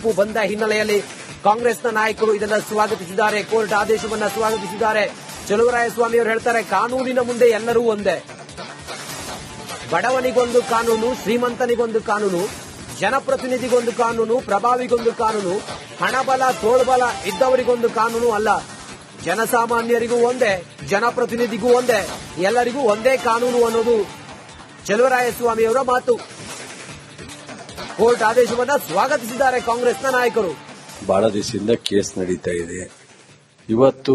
ತೀರ್ಪು ಬಂದ ಹಿನ್ನೆಲೆಯಲ್ಲಿ ಕಾಂಗ್ರೆಸ್ನ ನಾಯಕರು ಇದನ್ನು ಸ್ವಾಗತಿಸಿದ್ದಾರೆ. ಕೋರ್ಟ್ ಆದೇಶವನ್ನು ಸ್ವಾಗತಿಸಿದ್ದಾರೆ. ಚಲುವರಾಯಸ್ವಾಮಿ ಅವರು ಹೇಳ್ತಾರೆ, ಕಾನೂನಿನ ಮುಂದೆ ಎಲ್ಲರೂ ಒಂದೇ. ಬಡವನಿಗೊಂದು ಕಾನೂನು, ಶ್ರೀಮಂತನಿಗೊಂದು ಕಾನೂನು, ಜನಪ್ರತಿನಿಧಿಗೊಂದು ಕಾನೂನು, ಪ್ರಭಾವಿಗೊಂದು ಕಾನೂನು, ಹಣಬಲ ತೋಳ್ಬಲ ಇದ್ದವರಿಗೊಂದು ಕಾನೂನು ಅಲ್ಲ. ಜನಸಾಮಾನ್ಯರಿಗೂ ಒಂದೇ, ಜನಪ್ರತಿನಿಧಿಗೂ ಒಂದೇ, ಎಲ್ಲರಿಗೂ ಒಂದೇ ಕಾನೂನು ಅನ್ನೋದು ಚಲುವರಾಯಸ್ವಾಮಿಯವರ ಮಾತು. ಕೋರ್ಟ್ ಆದೇಶವನ್ನು ಸ್ವಾಗತಿಸಿದ್ದಾರೆ ಕಾಂಗ್ರೆಸ್ನ ನಾಯಕರು. ಬಹಳ ದಿವಸದಿಂದ ಕೇಸ್ ನಡೀತಾ ಇದೆ. ಇವತ್ತು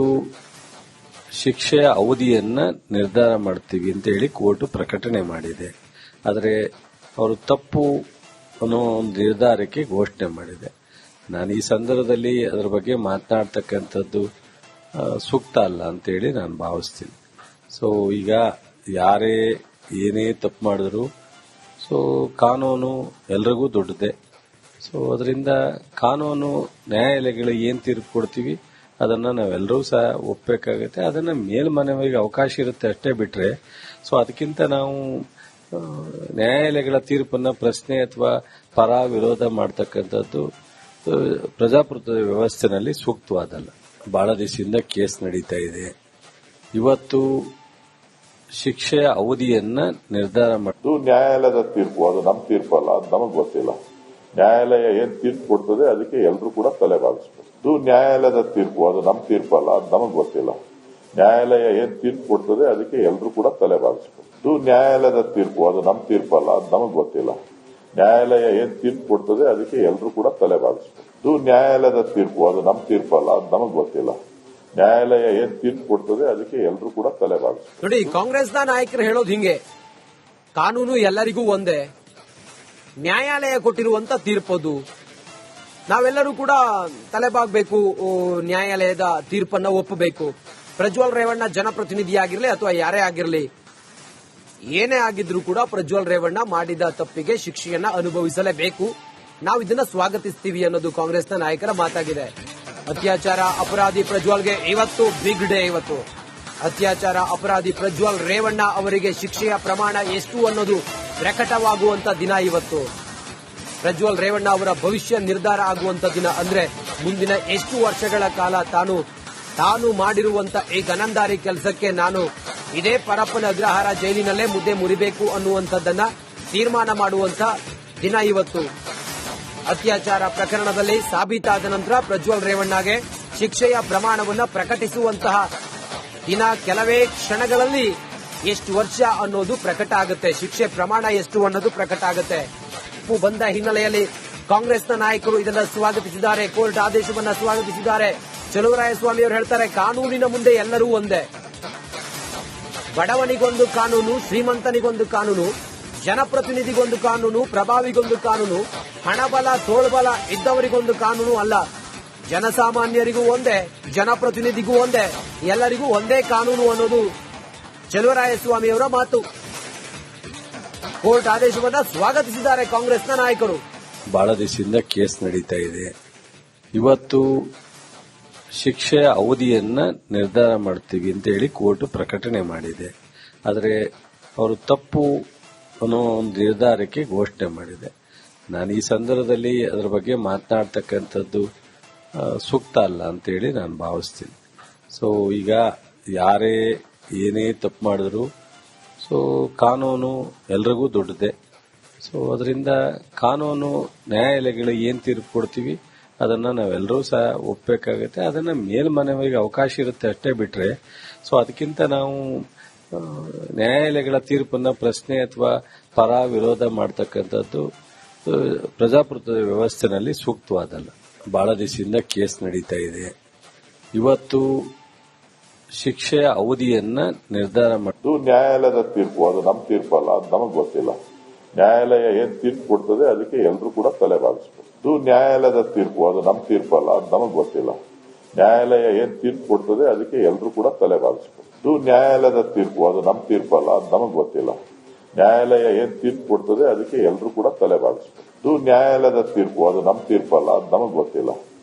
ಶಿಕ್ಷೆಯ ಅವಧಿಯನ್ನ ನಿರ್ಧಾರ ಮಾಡ್ತೀವಿ ಅಂತ ಹೇಳಿ ಕೋರ್ಟ್ ಪ್ರಕಟಣೆ ಮಾಡಿದೆ. ಆದರೆ ಅವರು ತಪ್ಪು ಅನ್ನೋ ಒಂದು ನಿರ್ಧಾರಕ್ಕೆ ಘೋಷಣೆ ಮಾಡಿದೆ. ನಾನು ಈ ಸಂದರ್ಭದಲ್ಲಿ ಅದರ ಬಗ್ಗೆ ಮಾತನಾಡ್ತಕ್ಕಂಥದ್ದು ಸೂಕ್ತ ಅಲ್ಲ ಅಂತೇಳಿ ನಾನು ಭಾವಿಸ್ತೀನಿ. ಸೊ ಈಗ ಯಾರೇ ಏನೇ ತಪ್ಪು ಮಾಡಿದ್ರು ಕಾನೂನು ಎಲ್ರಿಗೂ ದೊಡ್ಡದೆ. ಸೊ ಅದರಿಂದ ಕಾನೂನು ನ್ಯಾಯಾಲಯಗಳು ಏನ್ ತೀರ್ಪು ಕೊಡ್ತೀವಿ ಅದನ್ನ ನಾವೆಲ್ಲರೂ ಸಹ ಒಪ್ಪಬೇಕಾಗುತ್ತೆ. ಅದನ್ನ ಮೇಲ್ಮನವಿಗೆ ಅವಕಾಶ ಇರುತ್ತೆ ಅಷ್ಟೇ ಬಿಟ್ರೆ ಅದಕ್ಕಿಂತ ನಾವು ನ್ಯಾಯಾಲಯಗಳ ತೀರ್ಪನ್ನ ಪ್ರಶ್ನೆ ಅಥವಾ ಪರ ವಿರೋಧ ಮಾಡತಕ್ಕಂಥದ್ದು ಪ್ರಜಾಪ್ರಭುತ್ವದ ವ್ಯವಸ್ಥೆನಲ್ಲಿ ಸೂಕ್ತವಾದಲ್ಲ. ಬಹಳ ದಿವಸದಿಂದ ಕೇಸ್ ನಡೀತಾ ಇದೆ. ಇವತ್ತು ಶಿಕ್ಷೆಯ ಅವಧಿಯನ್ನ ನಿರ್ಧಾರ ಮಾಡಿ ನ್ಯಾಯಾಲಯದ ತೀರ್ಪು, ಅದು ನಮ್ಮ ತೀರ್ಪು ಅಲ್ಲ, ಅದು ನಮಗೆ ಗೊತ್ತಿಲ್ಲ. ನ್ಯಾಯಾಲಯ ಏನ್ ತೀರ್ಪು ಕೊಡ್ತದೆ ಅದಕ್ಕೆ ಎಲ್ಲರೂ ಕೂಡ ತಲೆಬಾಗಿಸಬೇಕು. ನ್ಯಾಯಾಲಯದ ತೀರ್ಪು, ಅದು ನಮ್ಮ ತೀರ್ಪು ಅಲ್ಲ, ಅದು ನಮಗೆ ಗೊತ್ತಿಲ್ಲ. ನ್ಯಾಯಾಲಯ ಏನ್ ತೀರ್ಪು ಕೊಡ್ತದೆ ಅದಕ್ಕೆ ಎಲ್ಲರೂ ಕೂಡ ತಲೆಬಾಗಿಸಬೇಕು. ನ್ಯಾಯಾಲಯದ ತೀರ್ಪು, ಅದು ನಮ್ಮ ತೀರ್ಪು ಅಲ್ಲ, ಅದು ನಮಗೆ ಗೊತ್ತಿಲ್ಲ. ನ್ಯಾಯಾಲಯ ಏನ್ ತೀರ್ಪು ಕೊಡ್ತದೆ ಅದಕ್ಕೆ ಎಲ್ಲರೂ ಕೂಡ ತಲೆಬಾಗಿಸಬೇಕು. ನ್ಯಾಯಾಲಯದ ತೀರ್ಪು, ಅದು ನಮ್ಮ ತೀರ್ಪು ಅಲ್ಲ, ಅದು ನಮಗೆ ಗೊತ್ತಿಲ್ಲ. ನ್ಯಾಯಾಲಯ ಏನ್ ತೀರ್ಪು ಕೊಡ್ತದೆ ಅದಕ್ಕೆ ಎಲ್ಲರೂ ಕೂಡ ತಲೆಬಾಗಿಸಬೇಕು. ನೋಡಿ, ಕಾಂಗ್ರೆಸ್ನ ನಾಯಕರು ಹೇಳೋದು ಹಿಂಗೆ, ಕಾನೂನು ಎಲ್ಲರಿಗೂ ಒಂದೇ, ನ್ಯಾಯಾಲಯ ಕೊಟ್ಟಿರುವಂತ ತೀರ್ಪದು, ನಾವೆಲ್ಲರೂ ಕೂಡ ತಲೆಬಾಗಬೇಕು, ನ್ಯಾಯಾಲಯದ ತೀರ್ಪನ್ನ ಒಪ್ಪಬೇಕು. ಪ್ರಜ್ವಲ್ ರೇವಣ್ಣ ಜನಪ್ರತಿನಿಧಿಯಾಗಿರ್ಲಿ ಅಥವಾ ಯಾರೇ ಆಗಿರಲಿ, ಏನೇ ಆಗಿದ್ರೂ ಕೂಡ ಪ್ರಜ್ವಲ್ ರೇವಣ್ಣ ಮಾಡಿದ ತಪ್ಪಿಗೆ ಶಿಕ್ಷೆಯನ್ನ ಅನುಭವಿಸಲೇಬೇಕು. ನಾವು ಇದನ್ನ ಸ್ವಾಗತಿಸ್ತೀವಿ ಅನ್ನೋದು ಕಾಂಗ್ರೆಸ್ನ ನಾಯಕರ ಮಾತಾಗಿದೆ. ಅತ್ಯಾಚಾರ ಅಪರಾಧಿ ಪ್ರಜ್ವಲ್ಗೆ ಇವತ್ತು ಬಿಗ್ ಡೇ. ಇವತ್ತು ಅತ್ಯಾಚಾರ ಅಪರಾಧಿ ಪ್ರಜ್ವಲ್ ರೇವಣ್ಣ ಅವರಿಗೆ ಶಿಕ್ಷೆಯ ಪ್ರಮಾಣ ಎಷ್ಟು ಅನ್ನೋದು ಪ್ರಕಟವಾಗುವಂತ ದಿನ ಇವತ್ತು. ಪ್ರಜ್ವಲ್ ರೇವಣ್ಣ ಅವರ ಭವಿಷ್ಯ ನಿರ್ಧಾರ ಆಗುವಂತ ದಿನ. ಅಂದ್ರೆ ಮುಂದಿನ ಎಷ್ಟು ವರ್ಷಗಳ ಕಾಲ ತಾನು ಮಾಡಿರುವಂತ ಈ ಗನಂದಾರಿ ಕೆಲಸಕ್ಕೆ ನಾನು ಇದೇ ಪರಪ್ಪನ ಅಗ್ರಹಾರ ಜೈಲಿನಲ್ಲೇ ಮುದ್ದೆ ಮುರಿಬೇಕು ಅನ್ನುವಂಥದ್ದನ್ನ ತೀರ್ಮಾನ ಮಾಡುವಂತ ದಿನ ಇವತ್ತು. ಅತ್ಯಾಚಾರ ಪ್ರಕರಣದಲ್ಲಿ ಸಾಬೀತಾದ ನಂತರ ಪ್ರಜ್ವಲ್ ರೇವಣ್ಣಗೆ ಶಿಕ್ಷೆಯ ಪ್ರಮಾಣವನ್ನು ಪ್ರಕಟಿಸುವಂತಹ ದಿನ ಕೆಲವೇ ಕ್ಷಣಗಳಲ್ಲಿ ಎಷ್ಟು ವರ್ಷ ಅನ್ನೋದು ಪ್ರಕಟ ಆಗುತ್ತೆ, ಶಿಕ್ಷೆ ಪ್ರಮಾಣ ಎಷ್ಟು ಅನ್ನೋದು ಪ್ರಕಟ ಆಗುತ್ತೆ. ತೀರ್ಪು ಬಂದ ಹಿನ್ನೆಲೆಯಲ್ಲಿ ಕಾಂಗ್ರೆಸ್ನ ನಾಯಕರು ಇದನ್ನು ಸ್ವಾಗತಿಸಿದ್ದಾರೆ. ಕೋರ್ಟ್ ಆದೇಶವನ್ನು ಸ್ವಾಗತಿಸಿದ್ದಾರೆ. ಚಲುವರಾಯಸ್ವಾಮಿ ಅವರು ಹೇಳ್ತಾರೆ, ಕಾನೂನಿನ ಮುಂದೆ ಎಲ್ಲರೂ ಒಂದೇ. ಬಡವನಿಗೊಂದು ಕಾನೂನು, ಶ್ರೀಮಂತನಿಗೊಂದು ಕಾನೂನು, ಜನಪ್ರತಿನಿಧಿಗೊಂದು ಕಾನೂನು, ಪ್ರಭಾವಿಗೊಂದು ಕಾನೂನು, ಹಣಬಲ ತೋಳ್ಬಲ ಇದ್ದವರಿಗೊಂದು ಕಾನೂನು ಅಲ್ಲ. ಜನಸಾಮಾನ್ಯರಿಗೂ ಒಂದೇ, ಜನಪ್ರತಿನಿಧಿಗೂ ಒಂದೇ, ಎಲ್ಲರಿಗೂ ಒಂದೇ ಕಾನೂನು ಅನ್ನೋದು ಚಲುವರಾಯಸ್ವಾಮಿಯವರ ಮಾತು. ಕೋರ್ಟ್ ಆದೇಶವನ್ನು ಸ್ವಾಗತಿಸಿದ್ದಾರೆ ಕಾಂಗ್ರೆಸ್ನ ನಾಯಕರು. ಬಹಳ ದಿವಸದಿಂದ ಕೇಸ್ ನಡೀತಾ ಇದೆ. ಇವತ್ತು ಶಿಕ್ಷೆಯ ಅವಧಿಯನ್ನ ನಿರ್ಧಾರ ಮಾಡ್ತೀವಿ ಅಂತ ಹೇಳಿ ಕೋರ್ಟ್ ಪ್ರಕಟಣೆ ಮಾಡಿದೆ. ಆದರೆ ಅವರು ತಪ್ಪು ಅನ್ನೋ ಒಂದು ನಿರ್ಧಾರಕ್ಕೆ ಘೋಷಣೆ ಮಾಡಿದೆ. ನಾನು ಈ ಸಂದರ್ಭದಲ್ಲಿ ಅದರ ಬಗ್ಗೆ ಮಾತನಾಡ್ತಕ್ಕಂಥದ್ದು ಸೂಕ್ತ ಅಲ್ಲ ಅಂತೇಳಿ ನಾನು ಭಾವಿಸ್ತೀನಿ. ಸೊ ಈಗ ಯಾರೇ ಏನೇ ತಪ್ಪು ಮಾಡಿದ್ರು ಕಾನೂನು ಎಲ್ರಿಗೂ ದೊಡ್ಡದೆ. ಸೊ ಅದರಿಂದ ಕಾನೂನು ನ್ಯಾಯಾಲಯಗಳು ಏನ್ ತೀರ್ಪು ಕೊಡ್ತೀವಿ ಅದನ್ನ ನಾವೆಲ್ಲರೂ ಸಹ ಒಪ್ಪಬೇಕಾಗುತ್ತೆ. ಅದನ್ನ ಮೇಲ್ಮನವಿಗೆ ಅವಕಾಶ ಇರುತ್ತೆ ಅಷ್ಟೇ ಬಿಟ್ರೆ ಅದಕ್ಕಿಂತ ನಾವು ನ್ಯಾಯಾಲಯಗಳ ತೀರ್ಪನ್ನ ಪ್ರಶ್ನೆ ಅಥವಾ ಪರ ವಿರೋಧ ಮಾಡತಕ್ಕಂಥದ್ದು ಪ್ರಜಾಪ್ರಭುತ್ವದ ವ್ಯವಸ್ಥೆನಲ್ಲಿ ಸೂಕ್ತವಾದಲ್ಲ. ಬಹಳ ದಿವಸದಿಂದ ಕೇಸ್ ನಡೀತಾ ಇದೆ. ಇವತ್ತು ಶಿಕ್ಷೆಯ ಅವಧಿಯನ್ನ ನಿರ್ಧಾರ ಮಾಡಿ ನ್ಯಾಯಾಲಯದ ತೀರ್ಪು, ಅದು ನಮ್ಮ ತೀರ್ಪು ಅಲ್ಲ, ಅದು ನಮಗೆ ಗೊತ್ತಿಲ್ಲ. ನ್ಯಾಯಾಲಯ ಏನ್ ತೀರ್ಪು ಕೊಡ್ತದೆ ಅದಕ್ಕೆ ಎಲ್ಲರೂ ಕೂಡ ತಲೆಬಾಗಿಸಬೇಕು. ನ್ಯಾಯಾಲಯದ ತೀರ್ಪು, ಅದು ನಮ್ಮ ತೀರ್ಪು ಅಲ್ಲ, ಅದು ನಮಗೆ ಗೊತ್ತಿಲ್ಲ. ನ್ಯಾಯಾಲಯ ಏನ್ ತೀರ್ಪು ಕೊಡ್ತದೆ ಅದಕ್ಕೆ ಎಲ್ಲರೂ ಕೂಡ ತಲೆಬಾಗಿಸಬೇಕು. ನ್ಯಾಯಾಲಯದ ತೀರ್ಪು, ಅದು ನಮ್ಮ ತೀರ್ಪು ಅಲ್ಲ, ಅದು ನಮಗೆ ಗೊತ್ತಿಲ್ಲ. ನ್ಯಾಯಾಲಯ ಏನ್ ತೀರ್ಪು ಕೊಡ್ತದೆ ಅದಕ್ಕೆ ಎಲ್ಲರೂ ಕೂಡ ತಲೆಬಾಗಿಸಬೇಕು. ನ್ಯಾಯಾಲಯದ ತೀರ್ಪು, ಅದು ನಮ್ಮ ತೀರ್ಪು ಅಲ್ಲ, ಅದು ನಮಗೆ ಗೊತ್ತಿಲ್ಲ.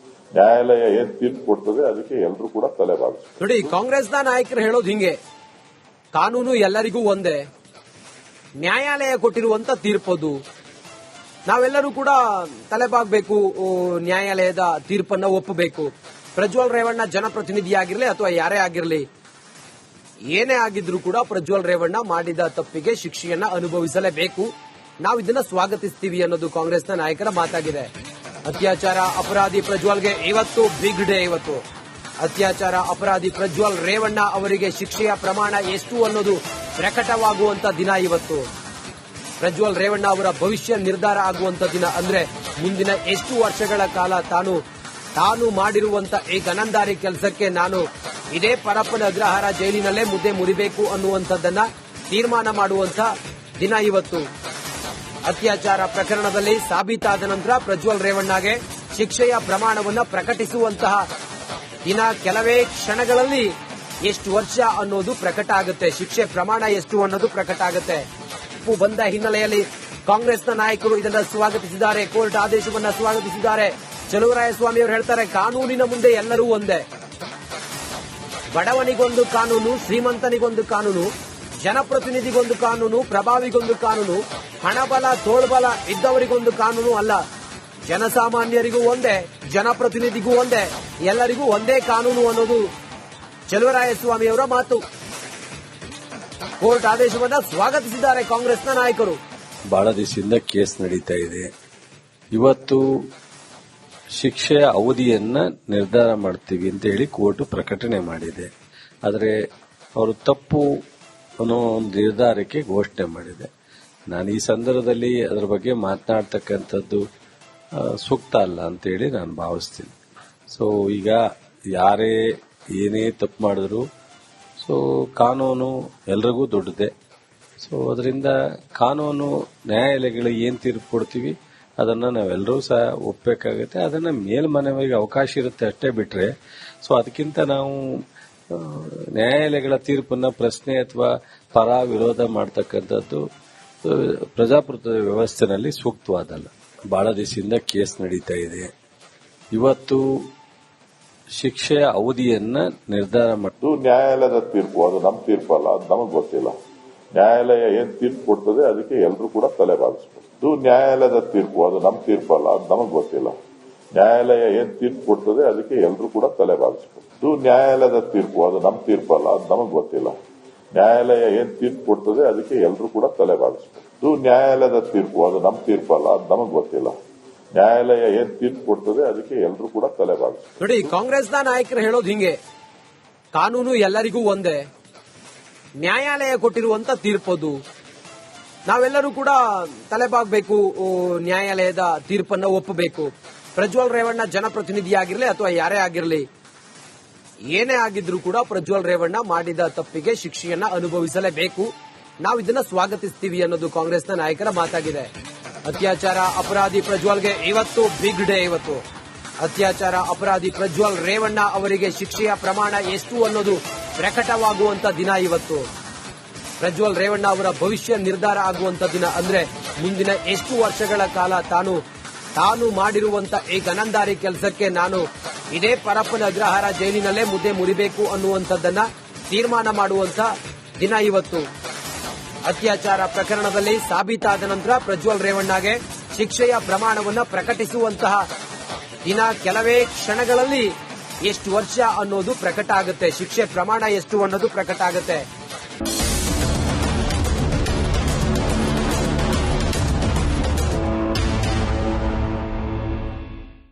ನ್ಯಾಯಾಲಯ ಏನ್ ತೀರ್ಪು ಕೊಡ್ತದೆ ಅದಕ್ಕೆ ಎಲ್ಲರೂ ಕೂಡ ತಲೆಬಾಗಿಸಬೇಕು. ನೋಡಿ, ಕಾಂಗ್ರೆಸ್ನ ನಾಯಕರು ಹೇಳೋದು ಹಿಂಗೆ, ಕಾನೂನು ಎಲ್ಲರಿಗೂ ಒಂದೇ, ನ್ಯಾಯಾಲಯ ಕೊಟ್ಟಿರುವಂತ ತೀರ್ಪದು, ನಾವೆಲ್ಲರೂ ಕೂಡ ತಲೆಬಾಗಬೇಕು, ನ್ಯಾಯಾಲಯದ ತೀರ್ಪನ್ನ ಒಪ್ಪಬೇಕು. ಪ್ರಜ್ವಲ್ ರೇವಣ್ಣ ಜನಪ್ರತಿನಿಧಿಯಾಗಿರ್ಲಿ ಅಥವಾ ಯಾರೇ ಆಗಿರಲಿ, ಏನೇ ಆಗಿದ್ರೂ ಕೂಡ ಪ್ರಜ್ವಲ್ ರೇವಣ್ಣ ಮಾಡಿದ ತಪ್ಪಿಗೆ ಶಿಕ್ಷೆಯನ್ನ ಅನುಭವಿಸಲೇಬೇಕು. ನಾವು ಇದನ್ನ ಸ್ವಾಗತಿಸ್ತೀವಿ ಅನ್ನೋದು ಕಾಂಗ್ರೆಸ್ನ ನಾಯಕರ ಮಾತಾಗಿದೆ. ಅತ್ಯಾಚಾರ ಅಪರಾಧಿ ಪ್ರಜ್ವಲ್ಗೆ ಇವತ್ತು ಬಿಗ್ ಡೇ. ಇವತ್ತು ಅತ್ಯಾಚಾರ ಅಪರಾಧಿ ಪ್ರಜ್ವಲ್ ರೇವಣ್ಣ ಅವರಿಗೆ ಶಿಕ್ಷೆಯ ಪ್ರಮಾಣ ಎಷ್ಟು ಅನ್ನೋದು ಪ್ರಕಟವಾಗುವಂತ ದಿನ ಇವತ್ತು. ಪ್ರಜ್ವಲ್ ರೇವಣ್ಣ ಅವರ ಭವಿಷ್ಯ ನಿರ್ಧಾರ ಆಗುವಂತ ದಿನ. ಅಂದ್ರೆ ಮುಂದಿನ ಎಷ್ಟು ವರ್ಷಗಳ ಕಾಲ ತಾನು ಮಾಡಿರುವಂತ ಈ ಗನಂದಾರಿ ಕೆಲಸಕ್ಕೆ ನಾನು ಇದೇ ಪರಪ್ಪನ ಅಗ್ರಹಾರ ಜೈಲಿನಲ್ಲೇ ಮುದ್ದೆ ಮುರಿಬೇಕು ಅನ್ನುವಂಥದ್ದನ್ನ ತೀರ್ಮಾನ ಮಾಡುವಂತ ದಿನ ಇವತ್ತು. ಅತ್ಯಾಚಾರ ಪ್ರಕರಣದಲ್ಲಿ ಸಾಬೀತಾದ ನಂತರ ಪ್ರಜ್ವಲ್ ರೇವಣ್ಣಗೆ ಶಿಕ್ಷೆಯ ಪ್ರಮಾಣವನ್ನು ಪ್ರಕಟಿಸುವಂತಹ ದಿನ ಕೆಲವೇ ಕ್ಷಣಗಳಲ್ಲಿ ಎಷ್ಟು ವರ್ಷ ಅನ್ನೋದು ಪ್ರಕಟ ಆಗುತ್ತೆ. ಶಿಕ್ಷೆ ಪ್ರಮಾಣ ಎಷ್ಟು ಅನ್ನೋದು ಪ್ರಕಟ ಆಗುತ್ತೆ. ತೀರ್ಪು ಬಂದ ಹಿನ್ನೆಲೆಯಲ್ಲಿ ಕಾಂಗ್ರೆಸ್ನ ನಾಯಕರು ಇದನ್ನು ಸ್ವಾಗತಿಸಿದ್ದಾರೆ. ಕೋರ್ಟ್ ಆದೇಶವನ್ನ ಸ್ವಾಗತಿಸಿದ್ದಾರೆ. ಚಲುವರಾಯಸ್ವಾಮಿ ಅವರು ಹೇಳ್ತಾರೆ, ಕಾನೂನಿನ ಮುಂದೆ ಎಲ್ಲರೂ ಒಂದೇ. ಬಡವನಿಗೊಂದು ಕಾನೂನು, ಶ್ರೀಮಂತನಿಗೊಂದು ಕಾನೂನು, ಜನಪ್ರತಿನಿಧಿಗೊಂದು ಕಾನೂನು, ಪ್ರಭಾವಿಗೊಂದು ಕಾನೂನು, ಹಣಬಲ ತೋಳ್ಬಲ ಇದ್ದವರಿಗೊಂದು ಕಾನೂನು ಅಲ್ಲ. ಜನಸಾಮಾನ್ಯರಿಗೂ ಒಂದೇ, ಜನಪ್ರತಿನಿಧಿಗೂ ಒಂದೇ, ಎಲ್ಲರಿಗೂ ಒಂದೇ ಕಾನೂನು ಅನ್ನೋದು ಚಲುವರಾಯಸ್ವಾಮಿ ಅವರ ಮಾತು. ಕೋರ್ಟ್ ಆದೇಶವನ್ನ ಸ್ವಾಗತಿಸಿದ್ದಾರೆ ಕಾಂಗ್ರೆಸ್ನ ನಾಯಕರು. ಬಹಳ ದಿವಸದಿಂದ ಕೇಸ್ ನಡೀತಾ ಇದೆ. ಇವತ್ತು ಶಿಕ್ಷೆಯ ಅವಧಿಯನ್ನ ನಿರ್ಧಾರ ಮಾಡ್ತೀವಿ ಅಂತ ಹೇಳಿ ಕೋರ್ಟ್ ಪ್ರಕಟಣೆ ಮಾಡಿದೆ. ಆದರೆ ಅವರು ತಪ್ಪು ಅನ್ನೋ ಒಂದು ನಿರ್ಧಾರಕ್ಕೆ ಘೋಷಣೆ ಮಾಡಿದೆ. ನಾನು ಈ ಸಂದರ್ಭದಲ್ಲಿ ಅದರ ಬಗ್ಗೆ ಮಾತನಾಡ್ತಕ್ಕಂಥದ್ದು ಸೂಕ್ತ ಅಲ್ಲ ಅಂತೇಳಿ ನಾನು ಭಾವಿಸ್ತೀನಿ. ಸೊ ಈಗ ಯಾರೇ ಏನೇ ತಪ್ಪು ಮಾಡಿದ್ರು ಕಾನೂನು ಎಲ್ರಿಗೂ ದೊಡ್ಡದೆ. ಸೊ ಅದರಿಂದ ಕಾನೂನು ನ್ಯಾಯಾಲಯಗಳು ಏನ್ ತೀರ್ಪು ಕೊಡ್ತೀವಿ ಅದನ್ನ ನಾವೆಲ್ಲರೂ ಸಹ ಒಪ್ಪಬೇಕಾಗುತ್ತೆ. ಅದನ್ನ ಮೇಲ್ಮನವಿಗೆ ಅವಕಾಶ ಇರುತ್ತೆ ಅಷ್ಟೇ ಬಿಟ್ರೆ, ಸೊ ಅದಕ್ಕಿಂತ ನಾವು ನ್ಯಾಯಾಲಯಗಳ ತೀರ್ಪನ್ನ ಪ್ರಶ್ನೆ ಅಥವಾ ಪರ ವಿರೋಧ ಮಾಡತಕ್ಕಂಥದ್ದು ಪ್ರಜಾಪ್ರಭುತ್ವ ವ್ಯವಸ್ಥೆನಲ್ಲಿ ಸೂಕ್ತವಾದಲ್ಲ. ಬಹಳ ದಿವಸದಿಂದ ಕೇಸ್ ನಡೀತಾ ಇದೆ. ಇವತ್ತು ಶಿಕ್ಷೆಯ ಅವಧಿಯನ್ನ ನಿರ್ಧಾರ ಇದು ನ್ಯಾಯಾಲಯದ ತೀರ್ಪು, ಅದು ನಮ್ಮ ತೀರ್ಪು ಅಲ್ಲ, ಅದು ನಮಗೆ ಗೊತ್ತಿಲ್ಲ. ನ್ಯಾಯಾಲಯ ಏನ್ ತೀರ್ಪು ಕೊಡ್ತದೆ ಅದಕ್ಕೆ ಎಲ್ಲರೂ ಕೂಡ ತಲೆಬಾಗಿಸ್ಬೇಕು. ಇದು ನ್ಯಾಯಾಲಯದ ತೀರ್ಪು, ಅದು ನಮ್ಮ ತೀರ್ಪು ಅಲ್ಲ, ಅದು ನಮಗೆ ಗೊತ್ತಿಲ್ಲ. ನ್ಯಾಯಾಲಯ ಏನ್ ತೀರ್ಪು ಕೊಡ್ತದೆ ಅದಕ್ಕೆ ಎಲ್ಲರೂ ಕೂಡ ತಲೆಬಾಗಿಸ್ಬೇಕು. ಇದು ನ್ಯಾಯಾಲಯದ ತೀರ್ಪು, ಅದು ನಮ್ಮ ತೀರ್ಪು ಅಲ್ಲ, ಅದು ನಮಗೆ ಗೊತ್ತಿಲ್ಲ. ನ್ಯಾಯಾಲಯ ಏನ್ ತೀರ್ಪು ಕೊಡ್ತದೆ ಅದಕ್ಕೆ ಎಲ್ಲರೂ ಕೂಡ ತಲೆಬಾಗಿಸ್ಬೇಕು. ಇದು ನ್ಯಾಯಾಲಯದ ತೀರ್ಪು, ಅದು ನಮ್ಮ ತೀರ್ಪು ಅಲ್ಲ, ಅದು ನಮಗೆ ಗೊತ್ತಿಲ್ಲ. ನ್ಯಾಯಾಲಯ ಏನ್ ತೀರ್ಪು ಕೊಡ್ತದೆ ಅದಕ್ಕೆ ಎಲ್ಲರೂ ಕೂಡ ತಲೆಬಾಗಿಸ್ಬೇಕು. ನೋಡಿ, ಕಾಂಗ್ರೆಸ್ನ ನಾಯಕರು ಹೇಳೋದು ಹಿಂಗೆ, ಕಾನೂನು ಎಲ್ಲರಿಗೂ ಒಂದೇ, ನ್ಯಾಯಾಲಯ ಕೊಟ್ಟಿರುವಂತ ತೀರ್ಪದು, ನಾವೆಲ್ಲರೂ ಕೂಡ ತಲೆಬಾಗಬೇಕು, ನ್ಯಾಯಾಲಯದ ತೀರ್ಪನ್ನ ಒಪ್ಪಬೇಕು. ಪ್ರಜ್ವಲ್ ರೇವಣ್ಣ ಜನಪ್ರತಿನಿಧಿಯಾಗಿರ್ಲಿ ಅಥವಾ ಯಾರೇ ಆಗಿರಲಿ, ಏನೇ ಆಗಿದ್ರೂ ಕೂಡ ಪ್ರಜ್ವಲ್ ರೇವಣ್ಣ ಮಾಡಿದ ತಪ್ಪಿಗೆ ಶಿಕ್ಷೆಯನ್ನ ಅನುಭವಿಸಲೇಬೇಕು. ನಾವು ಇದನ್ನ ಸ್ವಾಗತಿಸ್ತೀವಿ ಅನ್ನೋದು ಕಾಂಗ್ರೆಸ್ನ ನಾಯಕರ ಮಾತಾಗಿದೆ. ಅತ್ಯಾಚಾರ ಅಪರಾಧಿ ಪ್ರಜ್ವಲ್ಗೆ ಇವತ್ತು ಬಿಗ್ ಡೇ. ಇವತ್ತು ಅತ್ಯಾಚಾರ ಅಪರಾಧಿ ಪ್ರಜ್ವಲ್ ರೇವಣ್ಣ ಅವರಿಗೆ ಶಿಕ್ಷೆಯ ಪ್ರಮಾಣ ಎಷ್ಟು ಅನ್ನೋದು ಪ್ರಕಟವಾಗುವಂತ ದಿನ ಇವತ್ತು. ಪ್ರಜ್ವಲ್ ರೇವಣ್ಣ ಅವರ ಭವಿಷ್ಯ ನಿರ್ಧಾರ ಆಗುವಂತ ದಿನ. ಅಂದ್ರೆ ಮುಂದಿನ ಎಷ್ಟು ವರ್ಷಗಳ ಕಾಲ ತಾನು ಮಾಡಿರುವಂತ ಈ ಗನಂದಾರಿ ಕೆಲಸಕ್ಕೆ ನಾನು ಇದೇ ಪರಪ್ಪನ ಅಗ್ರಹಾರ ಜೈಲಿನಲ್ಲೇ ಮುದ್ದೆ ಮುರಿಬೇಕು ಅನ್ನುವಂಥದ್ದನ್ನ ತೀರ್ಮಾನ ಮಾಡುವಂತ ದಿನ ಇವತ್ತು. ಅತ್ಯಾಚಾರ ಪ್ರಕರಣದಲ್ಲಿ ಸಾಬೀತಾದ ನಂತರ ಪ್ರಜ್ವಲ್ ರೇವಣ್ಣಗೆ ಶಿಕ್ಷೆಯ ಪ್ರಮಾಣವನ್ನು ಪ್ರಕಟಿಸುವಂತಹ ದಿನ ಕೆಲವೇ ಕ್ಷಣಗಳಲ್ಲಿ ಎಷ್ಟು ವರ್ಷ ಅನ್ನೋದು ಪ್ರಕಟ ಆಗುತ್ತೆ. ಶಿಕ್ಷೆ ಪ್ರಮಾಣ ಎಷ್ಟು ಅನ್ನೋದು ಪ್ರಕಟ ಆಗುತ್ತೆ.